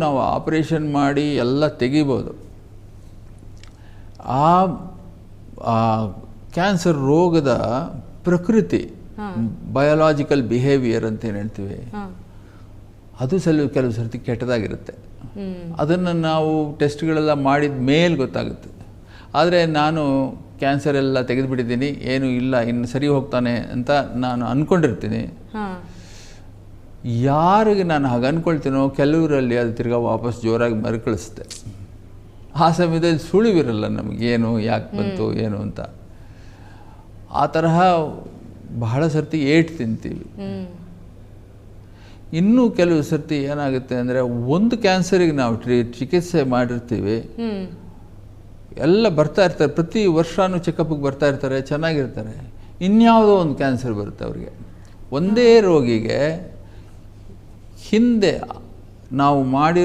ನಾವು ಆಪರೇಷನ್ ಮಾಡಿ ಎಲ್ಲ ತೆಗಿಬೋದು. ಆ ಕ್ಯಾನ್ಸರ್ ರೋಗದ ಪ್ರಕೃತಿ, ಬಯೋಲಾಜಿಕಲ್ ಬಿಹೇವಿಯರ್ ಅಂತ ಏನು ಹೇಳ್ತೀವಿ, ಅದು ಕೆಲವು ಸರ್ತಿ ಕೆಟ್ಟದಾಗಿರುತ್ತೆ. ಅದನ್ನು ನಾವು ಟೆಸ್ಟ್ಗಳೆಲ್ಲ ಮಾಡಿದ ಮೇಲೆ ಗೊತ್ತಾಗುತ್ತೆ. ಆದರೆ ನಾನು ಕ್ಯಾನ್ಸರ್ ಎಲ್ಲ ತೆಗೆದುಬಿಟ್ಟಿದ್ದೀನಿ, ಏನೂ ಇಲ್ಲ, ಇನ್ನು ಸರಿ ಹೋಗ್ತಾನೆ ಅಂತ ನಾನು ಅಂದ್ಕೊಂಡಿರ್ತೀನಿ. ಯಾರಿಗೆ ನಾನು ಹಾಗೆ ಅಂದ್ಕೊಳ್ತೀನೋ ಕೆಲವರಲ್ಲಿ ಅದು ತಿರ್ಗಾ ವಾಪಸ್ ಜೋರಾಗಿ ಮರುಕಳಿಸುತ್ತೆ. ಆ ಸಮಯದಲ್ಲಿ ಸುಳಿವಿರಲ್ಲ ನಮಗೇನು, ಯಾಕೆ ಬಂತು ಏನು ಅಂತ. ಆ ತರಹ ಬಹಳ ಸರ್ತಿ ಏಟು ತಿಂತೀವಿ. ಇನ್ನೂ ಕೆಲವು ಸರ್ತಿ ಏನಾಗುತ್ತೆ ಅಂದರೆ, ಒಂದು ಕ್ಯಾನ್ಸರಿಗೆ ನಾವು ಚಿಕಿತ್ಸೆ ಮಾಡಿರ್ತೀವಿ, ಎಲ್ಲ ಬರ್ತಾ ಇರ್ತಾರೆ, ಪ್ರತಿ ವರ್ಷವೂ ಚೆಕಪ್ಗೆ ಬರ್ತಾ ಇರ್ತಾರೆ, ಚೆನ್ನಾಗಿರ್ತಾರೆ. ಇನ್ಯಾವುದೋ ಒಂದು ಕ್ಯಾನ್ಸರ್ ಬರುತ್ತೆ ಅವ್ರಿಗೆ. ಒಂದೇ ರೋಗಿಗೆ ಹಿಂದೆ ನಾವು ಮಾಡಿರೋ